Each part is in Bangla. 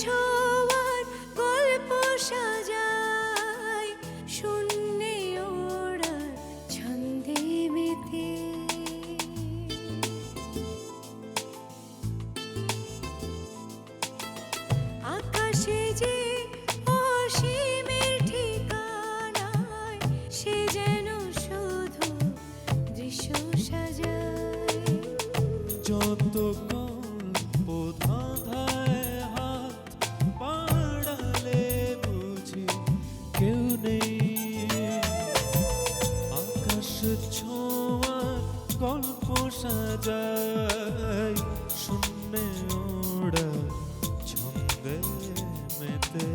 ছোঁয়ার গল্প সাজাই শূন্যে ওড়ার ছন্দে মেতে। আকাশে যে অসীমের ঠিকানায় সে যেন শুধু দৃশ্য সাজায়। যত গল্প ধাঁধায় হাত বাড়ালে বুঝি কেউ নেই। আকাশ ছোঁয়ার গল্প সাজায় শূন্যে ওড়া ছন্দে মেতে।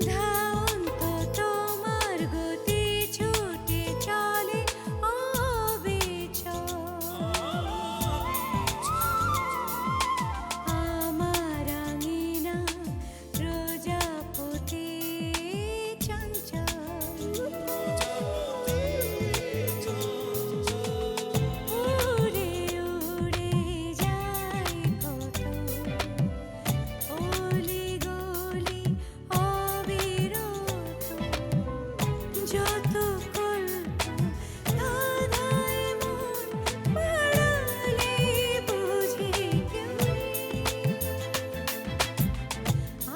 ধাওন্ত তোমার গতি ছুটে চলে অবিচল। আমার আঙিনা প্রজাপতি চঞ্চল। উড়ে উড়ে যায় কত অলি গলি অবিরত। যত গল্প ধাঁধায় মন বাড়ালে বুঝি কেউ নেই।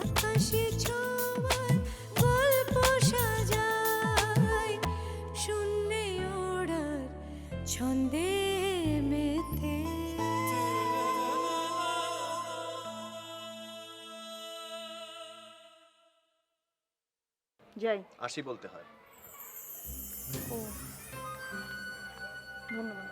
আকাশে ছোঁয়ার গল্প সাজাই শূন্যে ওড়ার ছন্দে মেতে। যাই। আসি বলতে হয়। ও ধন্যবাদ।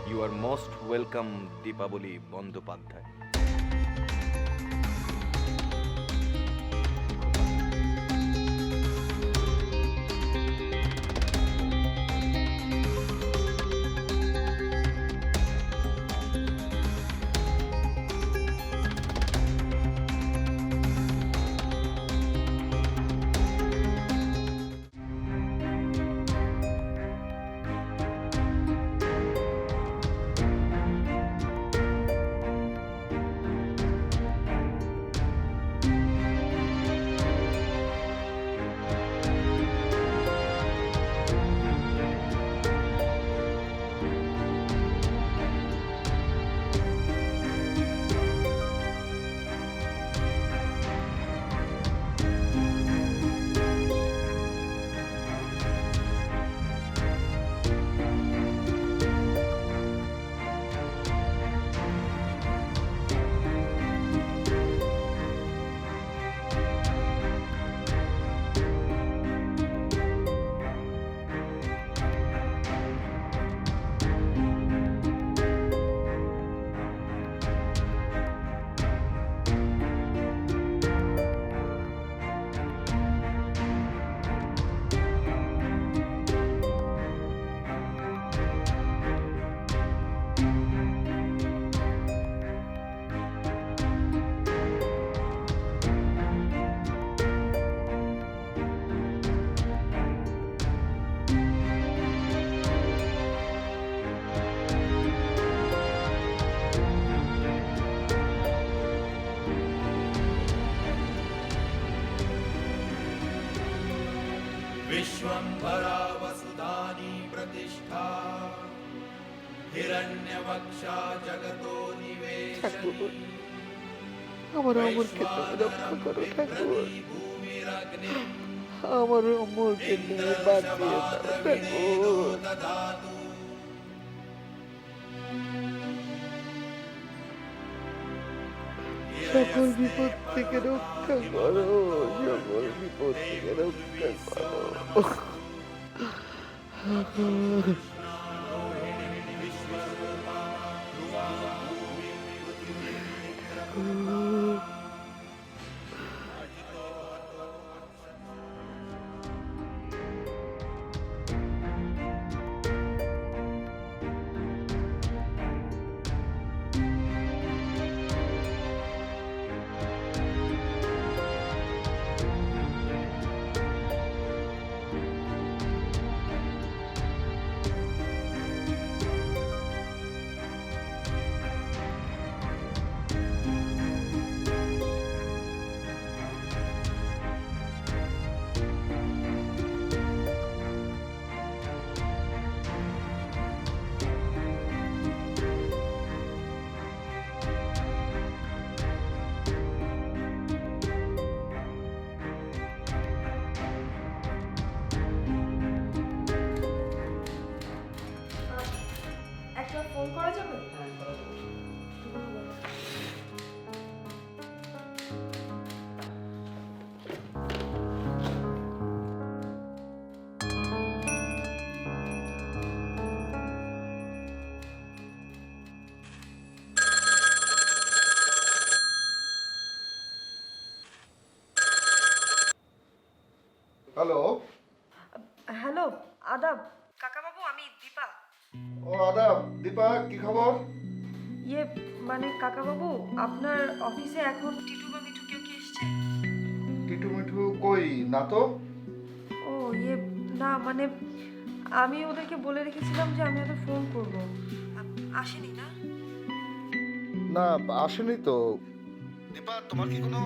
You are most welcome Dipabali Bandyopadhyay. विश्वंभरा वसुधानी प्रतिष्ठा हिरण्यवक्षा जगतो निवेशनी আমার অমরকে তুমি রক্ষা করো ঠাকুর, भूमिरग्नि আমার অমরকে নিয়ে বাঁচিয়ে দাও ঠাকুর। ददातु সকল বিপদ থেকে রক্ষা করো, সকল বিপদ থেকে রক্ষা করো। হ্যালো। হ্যালো আদাব কাকাবাবু, আমি দীপা। ও আদাব দীপা, কি খবর? ইয়ে মানে কাকাবাবু, আপনার অফিসে এখন টিটু বা মিঠু কেউ কি এসছে? টিটু মিঠু কই না তো। ও ইয়ে না মানে আমি ওদেরকে বলে রেখেছিলাম যে আমি ওদের ফোন করব। আসেনি না? না আসেনি তো। দীপা, তোমার কি কোনো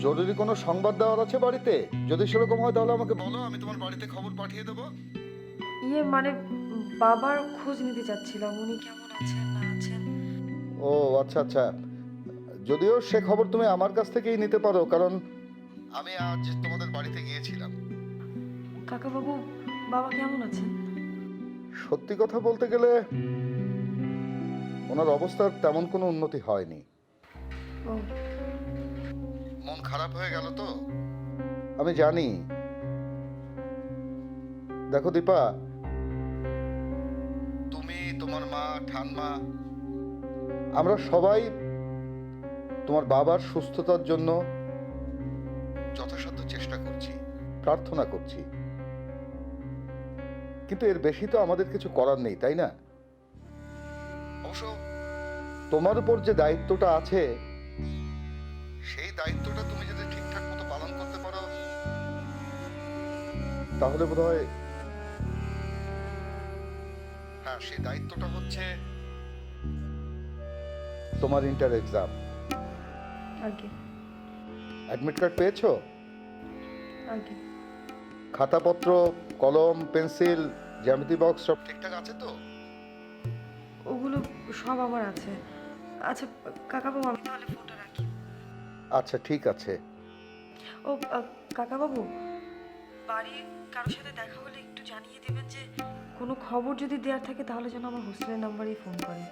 জরুরি কোনো সংবাদ দেওয়ার আছে বাড়িতে? যদি সেরকম হয় তাহলে আমাকে বলো, আমি তোমার বাড়িতে খবর পাঠিয়ে দেবো। ইয়ে মানে বাবার খোঁজ নিতে চাচ্ছিলাম, উনি কেমন আছেন না আছেন। ও আচ্ছা আচ্ছা, যদিও সে খবর তুমি আমার কাছ থেকেই নিতে পারো, কারণ আমি আজ তোমাদের বাড়িতে গিয়েছিলাম। কাকাবাবু, বাবা কেমন আছেন? সত্যি কথা বলতে গেলে ওনার অবস্থার তেমন কোনো উন্নতি হয়নি। ও মন খারাপ হয়ে গেল তো। আমি জানি। দেখো দীপা, তুমি, তোমার মা, ঠাম্মা, আমরা সবাই তোমার বাবার সুস্থতার জন্য যথাসাধ্য চেষ্টা করছি, প্রার্থনা করছি, কিন্তু এর বেশি তো আমাদের কিছু করার নেই, তাই না? অবশ্য তোমার উপর যে দায়িত্বটা আছে, সেই দায়িত্বটা তুমি যদি ঠিকঠাক মতো পালন করতে পারো তাহলে বোধহয়, হ্যাঁ, সেই দায়িত্বটা হচ্ছে তোমার ইন্টার এক্সাম। আগে অ্যাডমিট কার্ড পেয়েছো? আগে খাতাপত্র, কলম, পেন্সিল, জ্যামিতি বক্স সব ঠিকঠাক আছে তো? ওগুলো সব আমার আছে। আচ্ছা কাকাবাবু, আমি তাহলে ফোনটা রাখি। আচ্ছা ঠিক আছে। ও কাকাবাবু, বাড়ির কারোর সাথে দেখা হলে একটু জানিয়ে দেবেন যে কোনো খবর যদি দেওয়ার থাকে তাহলে যেন আমার হোস্টেলের নাম্বারেই ফোন করে।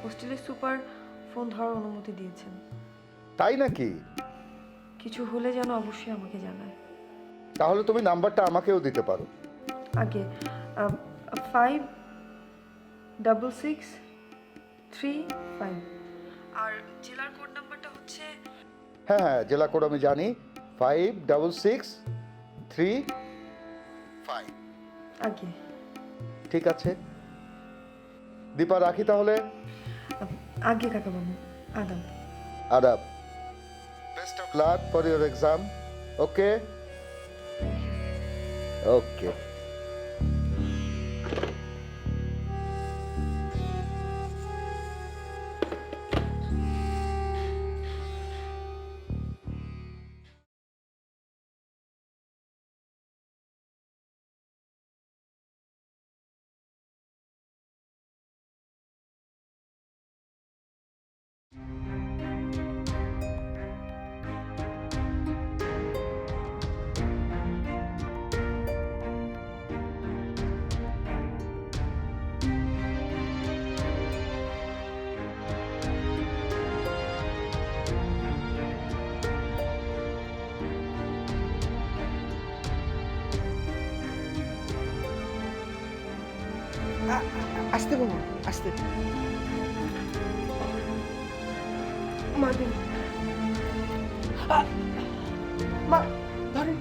হোস্টেলের সুপার ফোন ধরার অনুমতি দিয়েছেন। তাই নাকি? কিছু হলে যেন অবশ্যই আমাকে জানায়। তাহলে তুমি নাম্বারটা আমাকেও দিতে পারো। আগে 5663 আর জেলার কোড নাম্বারটা হচ্ছে। হ্যাঁ হ্যাঁ, জেলা কোড আমি জানি, 5663 আগে ঠিক আছে। দীপা, রাখি তাহলে। আগে কাকাবাবু, আদাব। আদাব। Best of luck for your exam. Okay okay. আসতে বাবা, আসতে। মা দিন। মা ধরেন।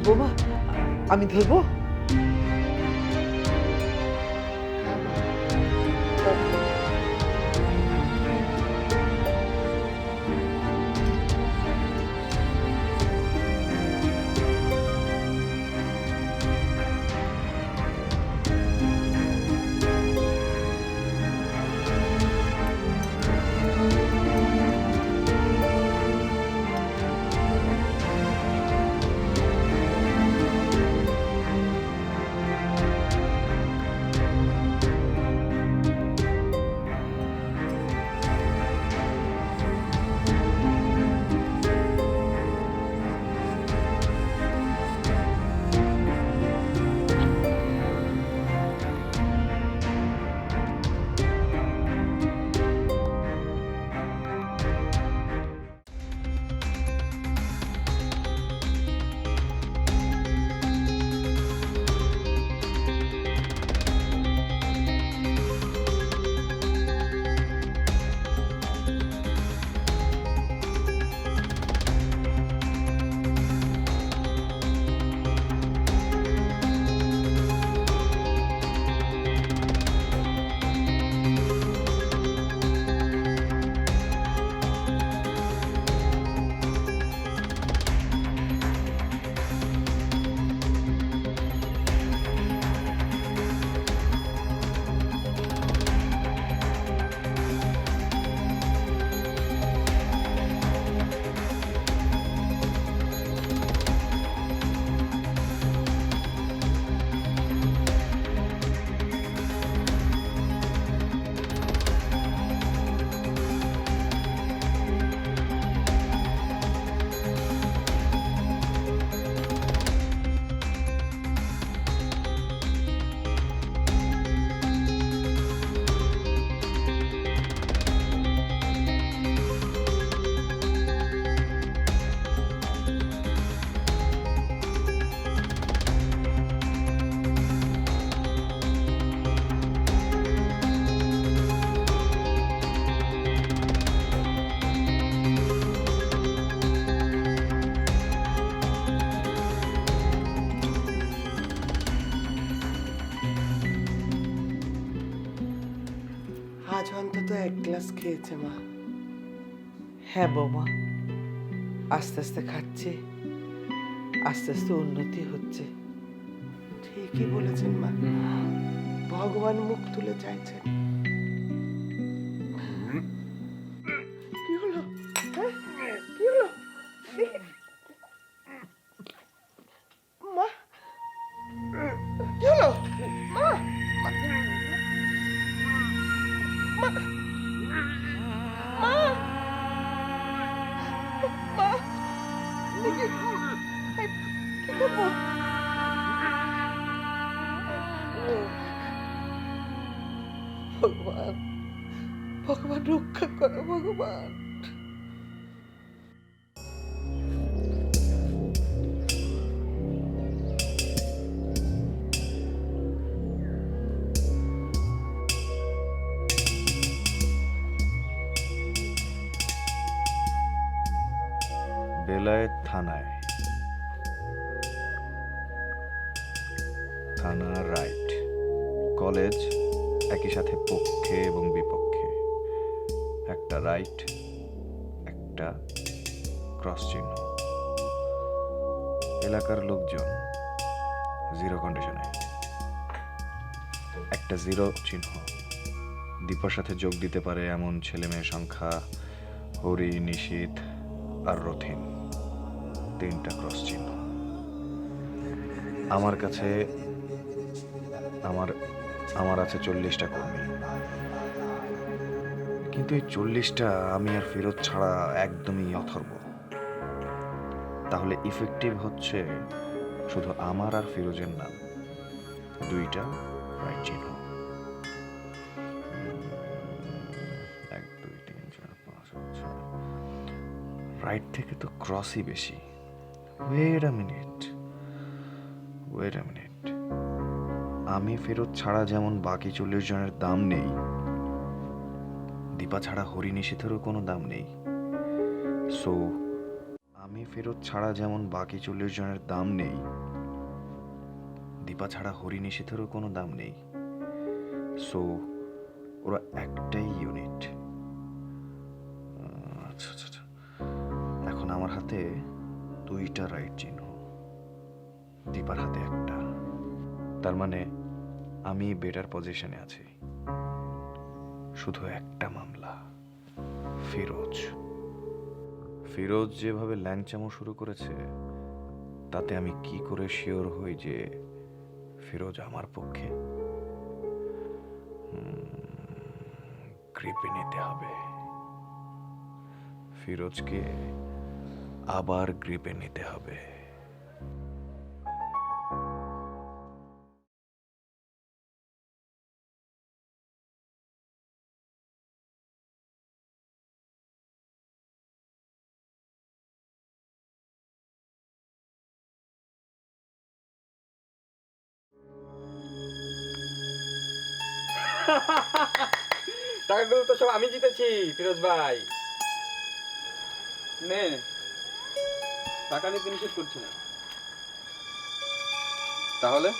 বোমা, আমি ধরবো? আজ অন্তত এক গ্লাস খেয়েছে মা। হ্যাঁ বৌমা, আস্তে আস্তে খাচ্ছে, আস্তে আস্তে উন্নতি হচ্ছে। ঠিকই বলেছেন মা, ভগবান মুখ তুলে চাইছেন। কি হলো? হ্যাঁ? কি হলো? মা, কি হলো? মা, মা, মা, মা, কি করবো? ভগবান, ভগবান রক্ষা করো ভগবান। বেলায়েত থানায়, থানা রাইট, কলেজ একই সাথে পক্ষে এবং বিপক্ষে, একটা রাইট, একটা ক্রস চিহ্ন। এলাকার লোকজন জিরো কন্ডিশনে, একটা জিরো চিহ্ন। দীপার সাথে যোগ দিতে পারে এমন ছেলে মেয়ের সংখ্যা হরি, নিশীথ আর রথিন, তিনটা ক্রস চিহ্ন। আমার কাছে আমার আছে 40টা কর্মী, কিন্তু এই 40টা আমি আর ফিরোজ ছাড়া একদমই অথর্ব। তাহলে ইফেক্টিভ হচ্ছে শুধু আমার আর ফিরোজের নাম, দুইটা রাইট চিহ্ন। 1 2 3 4 5 6। রাইট থেকে তো ক্রসই বেশি। ওয়েট আ মিনিট, আমি ফেরত ছাড়া যেমন বাকি 40 জনের দাম নেই, দীপা ছাড়া হরি নিশীথেরও কোনো দাম নেই। সো আমি ফেরত ছাড়া যেমন বাকি 40 জনের দাম নেই, দীপা ছাড়া হরি নিশীথেরও কোনো দাম নেই। সো ওরা একটাই ইউনিট। আচ্ছা আচ্ছা আচ্ছা, এখন আমার হাতে দুইটা রাইট চিহ্ন, দীপার হাতে একটা। তার মানে আমি বেটার পজিশনে আছি। শুধু একটা মামলা, ফিরোজ যেভাবে ল্যাংচামো শুরু করেছে, তাতে আমি কি করে শিওর হই যে ফিরোজ আমার পক্ষে? গ্রিপে নিতে হবে, ফিরোজকে আবার গ্রিপে নিতে হবে। টাকাগুলো তো সব আমি জিতেছি ফিরোজ ভাই। নে, টাকা নিতে নিষেধ করছি না। তাহলে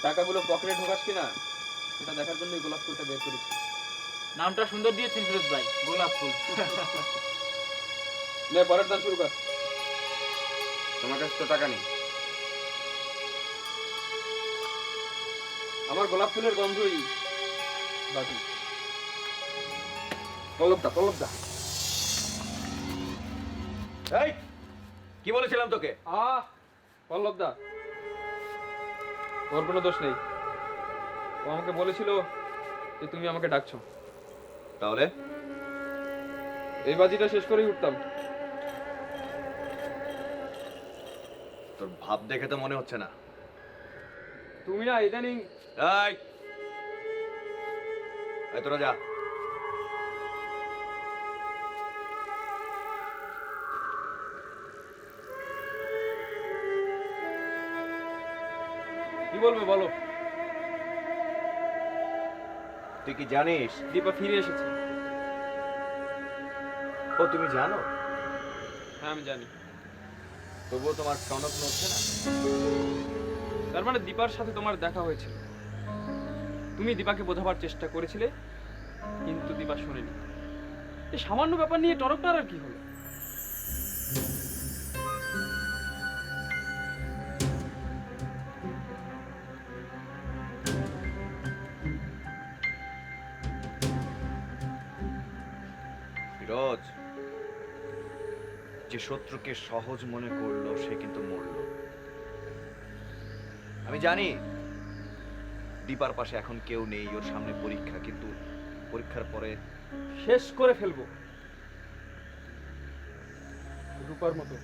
টাকাগুলো পকেটে ঢোকাস কিনা এটা দেখার জন্যই গোলাপ ফুলটা বের করেছি। নামটা সুন্দর দিয়েছেন ফিরোজ ভাই, গোলাপ ফুল। নে, পরের দান শুরু কর। তোমার কাছে তো টাকা নেই। আমার গোলাপ ফুলের গন্ধই বাকি। পল্লবদা এই কি বলেছিলাম তোকে? পল্লবদা, ওর কোনো দোষ নেই। ও আমাকে বলেছিল যে তুমি আমাকে ডাকছো, তাহলে এই বাজিটা শেষ করেই উঠতাম। তোর ভাব দেখে তো মনে হচ্ছে না। তুমি না ইদানিং এই তোরা যা। কি বলবে বলো? তুই কি জানিস দীপা ফিরে এসেছে? ও তুমি জানো? হ্যাঁ আমি জানি। তবুও তোমার টনক নড়ছে না? তার মানে দীপার সাথে তোমার দেখা হয়েছিল? তুমি দীপাকে বোঝাবার চেষ্টা করেছিলে, কিন্তু দীপা শোনেনি। এই সামান্য ব্যাপার নিয়ে টরকটার আর কি হলো? ফিরোজ, যে শত্রুকে সহজ মনে করলো সে কিন্তু মরল। আমি জানি দীপার পাশে এখন কেউ নেই, ওর সামনে পরীক্ষা, কিন্তু পরীক্ষার পরে শেষ করে ফেলবো রূপার মতো।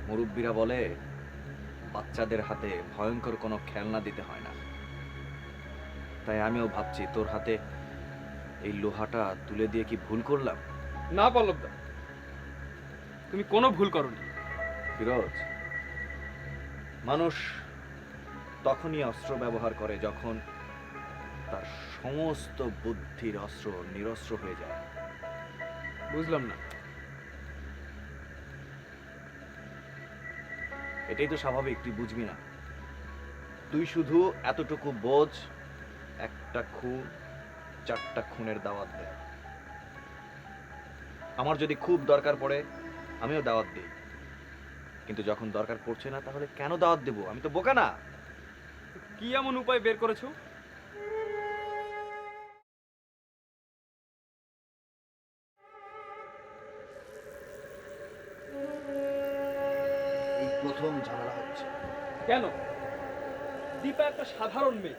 মুরব্বীরা বলে বাচ্চাদের হাতে ভয়ঙ্কর কোনো খেলনা দিতে হয় না। তাই আমিও ভাবছি তোর হাতে এই লোহাটা তুলে দিয়ে কি ভুল করলাম? না পল্লবদা, তুমি কোনো ভুল করোনি। ফিরোজ, মানুষ তখনই অস্ত্র ব্যবহার করে যখন তার সমস্ত বুদ্ধির অস্ত্র নিরস্ত্র হয়ে যায়। বুঝলাম না। এটাই তো স্বাভাবিক, তুই বুঝবি না। তুই শুধু এতটুকু বোঝ, একটা খুন 4টা খুনের দাওয়াত দেয়। আমার যদি খুব দরকার পড়ে আমিও দাওয়াত দিই, কিন্তু যখন দরকার পড়ছে না তাহলে কেন দাওয়াত দেব? আমি তো বোকা না। কি এমন উপায় বের করেছো? এই প্রথম ঝামেলা হচ্ছে। কেন? দীপা একটা সাধারণ মেয়ে,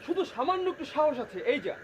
শুধু সামান্য একটু সাহস আছে, এই যা।